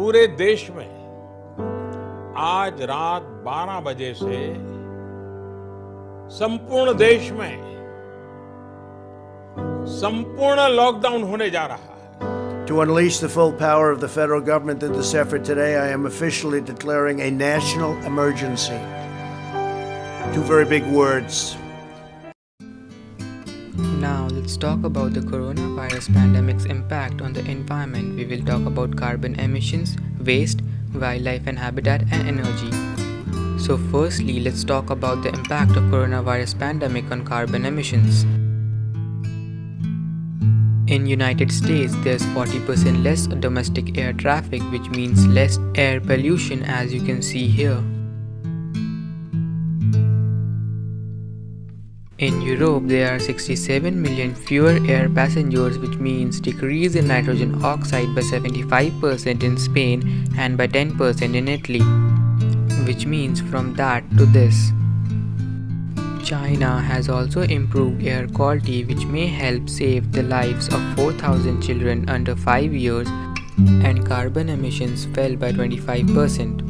पूरे देश में आज रात 12 बजे से संपूर्ण देश में संपूर्ण लॉकडाउन होने जा रहा है। To unleash the full power of the federal government in this effort today, I am officially declaring a national emergency. Two very big words. Now let's talk about the coronavirus pandemic's impact on the environment. We will talk about carbon emissions, waste, wildlife and habitat, and energy. So firstly, let's talk about the impact of coronavirus pandemic on carbon emissions. In United States, there's 40% less domestic air traffic, which means less air pollution, as you can see here. In Europe, there are 67 million fewer air passengers, which means decrease in nitrogen oxide by 75% in Spain and by 10% in Italy, which means from that to this. China has also improved air quality, which may help save the lives of 4,000 children under 5 years, and carbon emissions fell by 25%.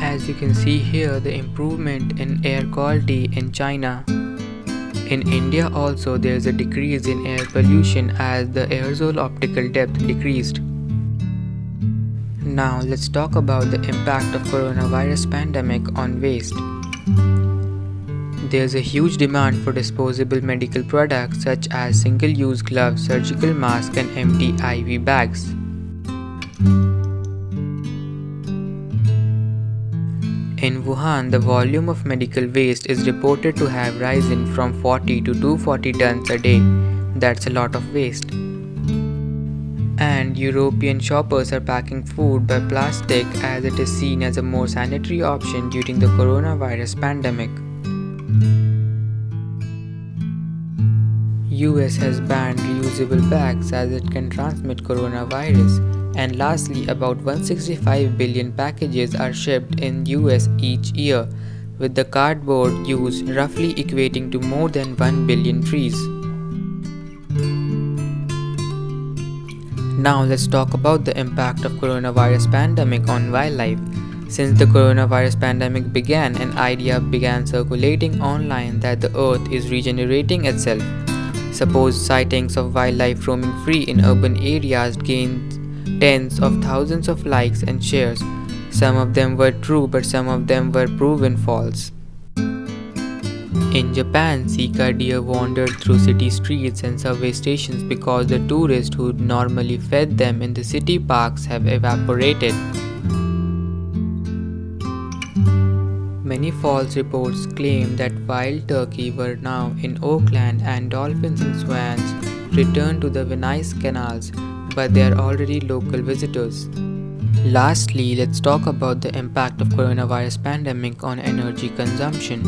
As you can see here, the improvement in air quality in China. In India also, there is a decrease in air pollution as the aerosol optical depth decreased. Now let's talk about the impact of coronavirus pandemic on waste. There is a huge demand for disposable medical products such as single-use gloves, surgical masks, and empty IV bags. In Wuhan, the volume of medical waste is reported to have risen from 40 to 240 tons a day. That's a lot of waste. And European shoppers are packing food by plastic as it is seen as a more sanitary option during the coronavirus pandemic. US has banned reusable bags as it can transmit coronavirus. And lastly, about 165 billion packages are shipped in US each year, with the cardboard use roughly equating to more than 1 billion trees. Now let's talk about the impact of coronavirus pandemic on wildlife. Since the coronavirus pandemic began, an idea began circulating online that the earth is regenerating itself. Suppose sightings of wildlife roaming free in urban areas gained tens of thousands of likes and shares. Some of them were true, but some of them were proven false. In Japan, Sika deer wandered through city streets and subway stations because the tourists who normally fed them in the city parks have evaporated. Many false reports claim that wild turkey were now in Oakland and dolphins and swans returned to the Venice canals, but they are already local visitors. Lastly, let's talk about the impact of coronavirus pandemic on energy consumption.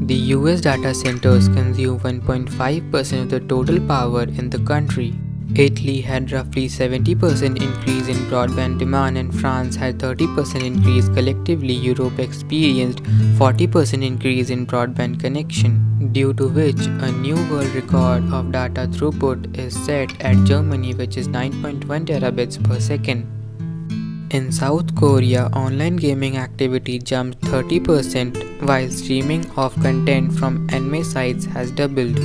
The US data centers consume 1.5% of the total power in the country. Italy had roughly 70% increase in broadband demand and France had 30% increase. Collectively, Europe experienced 40% increase in broadband connection, due to which a new world record of data throughput is set at Germany, which is 9.1 terabits per second. In South Korea, online gaming activity jumped 30% while streaming of content from anime sites has doubled.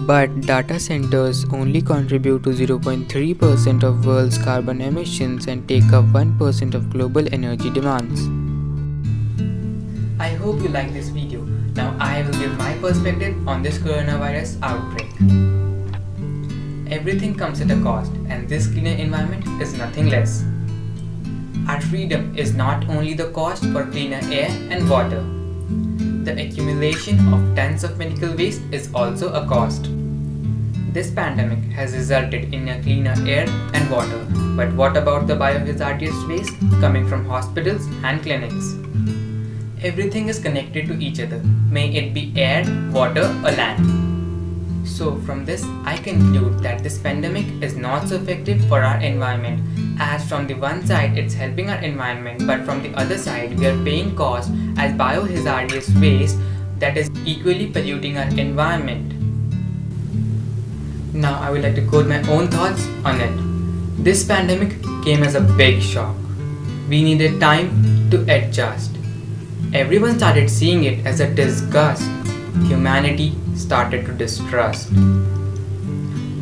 But data centers only contribute to 0.3% of world's carbon emissions and take up 1% of global energy demands. I hope you like this video. Now I will give my perspective on this coronavirus outbreak. Everything comes at a cost, and this cleaner environment is nothing less. Our freedom is not only the cost for cleaner air and water. The accumulation of tons of medical waste is also a cost. This pandemic has resulted in a cleaner air and water, but what about the biohazardous waste coming from hospitals and clinics? Everything is connected to each other, may it be air, water or land. So from this, I conclude that this pandemic is not so effective for our environment, as from the one side it's helping our environment, but from the other side we are paying cost as biohazardous waste that is equally polluting our environment. Now I would like to quote my own thoughts on it. This pandemic came as a big shock. We needed time to adjust. Everyone started seeing it as a disgust. Humanity started to distrust.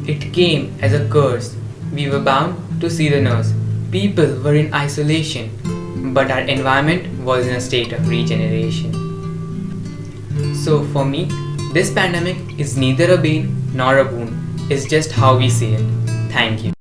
It came as a curse. We were bound to see the nurse. People were in isolation, but our environment was in a state of regeneration. So for me, this pandemic is neither a bane nor a boon. It's just how we see it. Thank you.